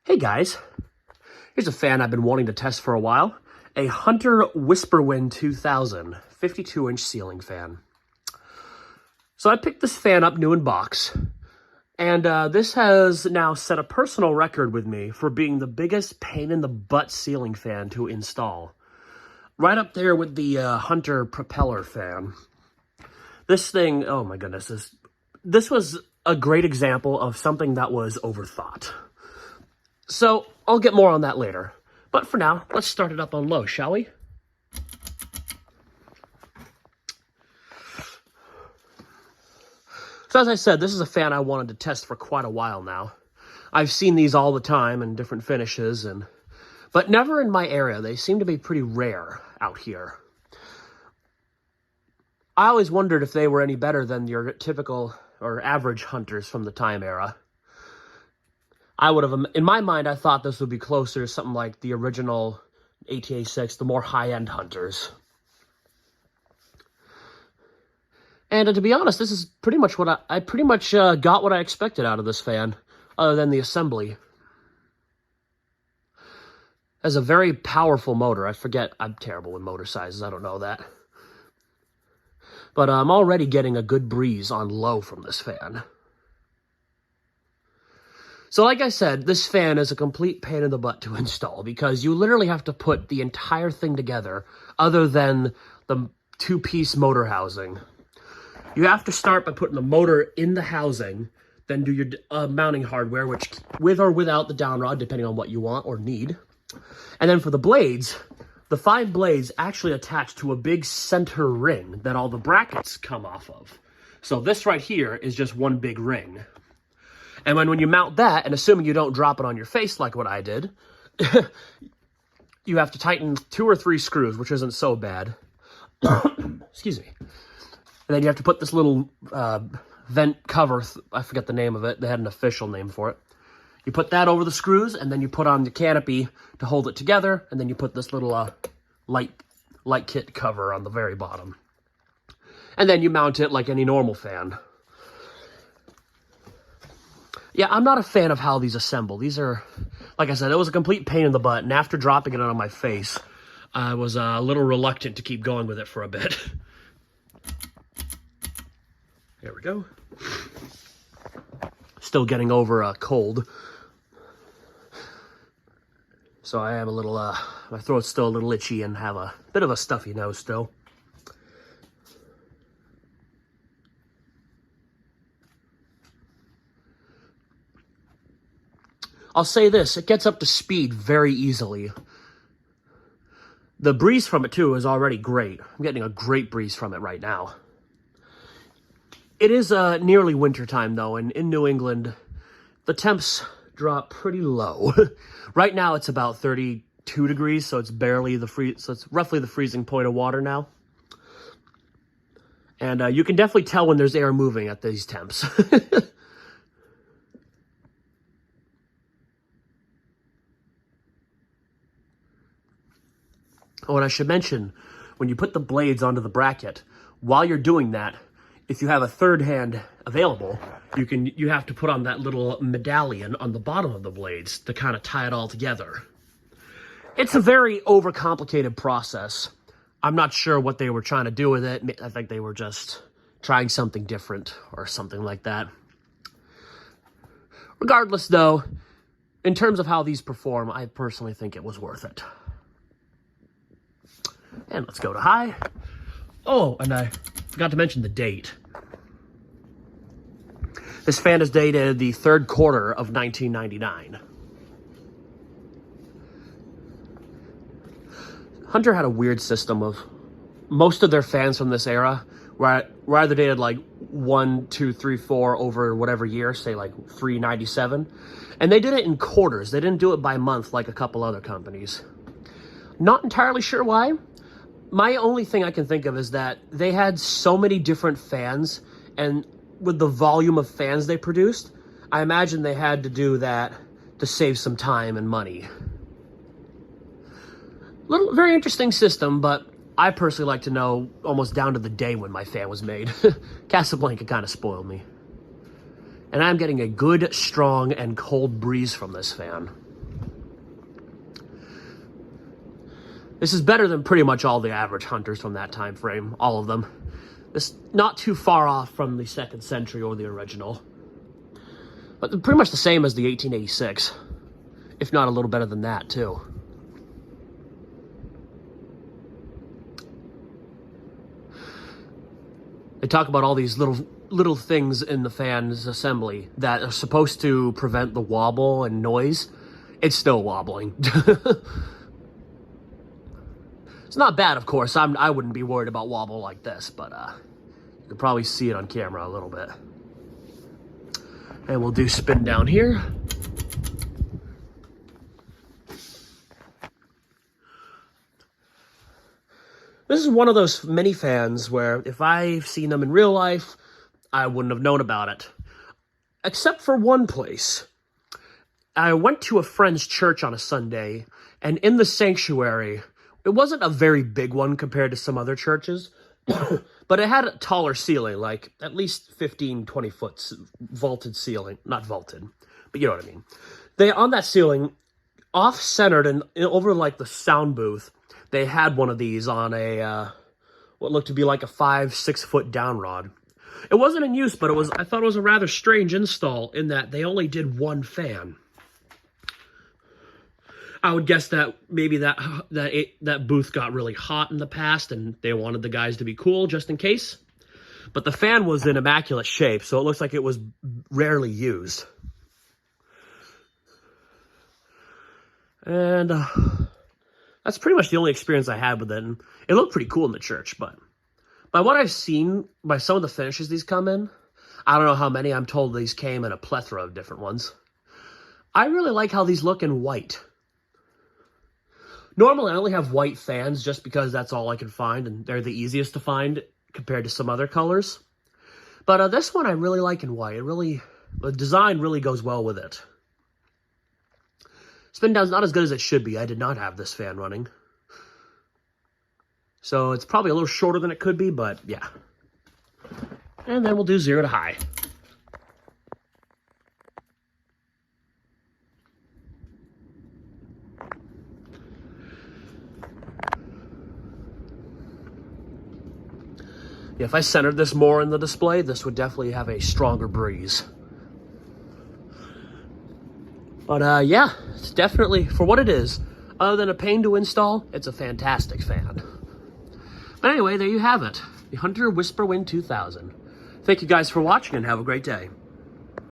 Hey guys, here's a fan I've been wanting to test for a while. A Hunter Whisperwind 2000 52-inch ceiling fan. So I picked this fan up new in box, and this has now set a personal record with me for being the biggest pain in the butt ceiling fan to install. Right up there with the Hunter propeller fan. This thing, oh my goodness, this was a great example of something that was overthought. So, I'll get more on that later. But for now, let's start it up on low, shall we? So as I said, this is a fan I wanted to test for quite a while now. I've seen these all the time in different finishes, but never in my area. They seem to be pretty rare out here. I always wondered if they were any better than your typical or average Hunters from the time era. I would have, in my mind, I thought this would be closer to something like the original ATA6, the more high-end Hunters. And to be honest, this is pretty much what I pretty much got what I expected out of this fan, other than the assembly. Has a very powerful motor. I forget, I'm terrible with motor sizes, I don't know that. But I'm already getting a good breeze on low from this fan. So like I said, this fan is a complete pain in the butt to install because you literally have to put the entire thing together other than the two-piece motor housing. You have to start by putting the motor in the housing, then do your mounting hardware, which with or without the down rod, depending on what you want or need. And then for the blades, the 5 blades actually attach to a big center ring that all the brackets come off of. So this right here is just one big ring. And when you mount that, and assuming you don't drop it on your face like what I did, you have to tighten 2 or 3 screws, which isn't so bad. Excuse me. And then you have to put this little vent cover, I forget the name of it, they had an official name for it. You put that over the screws, and then you put on the canopy to hold it together, and then you put this little light kit cover on the very bottom. And then you mount it like any normal fan. Yeah, I'm not a fan of how these assemble. These are, like I said, it was a complete pain in the butt, and after dropping it on my face, I was a little reluctant to keep going with it for a bit. There we go. Still getting over a cold. So I am a little, my throat's still a little itchy and have a bit of a stuffy nose still. I'll say this, it gets up to speed very easily. The breeze from it, too, is already great. I'm getting a great breeze from it right now. It is nearly wintertime, though, and in New England, the temps drop pretty low. Right now, it's about 32 degrees, so it's barely so it's roughly the freezing point of water now. And you can definitely tell when there's air moving at these temps. Oh, and I should mention, when you put the blades onto the bracket, while you're doing that, if you have a third hand available, you have to put on that little medallion on the bottom of the blades to kind of tie it all together. It's a very overcomplicated process. I'm not sure what they were trying to do with it. I think they were just trying something different or something like that. Regardless, though, in terms of how these perform, I personally think it was worth it. And let's go to high. Oh, and I forgot to mention the date. This fan is dated the 3rd quarter of 1999. Hunter had a weird system of most of their fans from this era were either dated like 1, 2, 3, 4 over whatever year, say like 397. And they did it in quarters. They didn't do it by month like a couple other companies. Not entirely sure why. My only thing I can think of is that they had so many different fans, and with the volume of fans they produced, I imagine they had to do that to save some time and money. Very interesting system, but I personally like to know almost down to the day when my fan was made. Casablanca kind of spoiled me. And I'm getting a good, strong, and cold breeze from this fan. This is better than pretty much all the average Hunters from that time frame, all of them. It's not too far off from the 2nd century or the original. But pretty much the same as the 1886, if not a little better than that, too. They talk about all these little things in the fan's assembly that are supposed to prevent the wobble and noise. It's still wobbling. It's not bad, of course. I wouldn't be worried about wobble like this, but you can probably see it on camera a little bit. And we'll do spin down here. This is one of those mini fans where if I've seen them in real life, I wouldn't have known about it. Except for one place. I went to a friend's church on a Sunday, and in the sanctuary, it wasn't a very big one compared to some other churches, but it had a taller ceiling, like at least 15, 20 foot vaulted ceiling. Not vaulted, but you know what I mean. On that ceiling, off-centered and over like the sound booth, they had one of these on a, what looked to be like a 5-6 foot down rod. It wasn't in use, but I thought it was a rather strange install in that they only did one fan. I would guess that maybe that booth got really hot in the past and they wanted the guys to be cool just in case. But the fan was in immaculate shape, so it looks like it was rarely used. And that's pretty much the only experience I had with it. And it looked pretty cool in the church, but by what I've seen, by some of the finishes these come in, I don't know how many. I'm told these came in a plethora of different ones. I really like how these look in white. Normally, I only have white fans just because that's all I can find, and they're the easiest to find compared to some other colors. But this one I really like in white. The design really goes well with it. Spin down's not as good as it should be. I did not have this fan running. So it's probably a little shorter than it could be, but yeah. And then we'll do 0 to high. Yeah, if I centered this more in the display, this would definitely have a stronger breeze. But yeah, it's definitely, for what it is, other than a pain to install, it's a fantastic fan. But anyway, there you have it. The Hunter Whisperwind 2000. Thank you guys for watching and have a great day.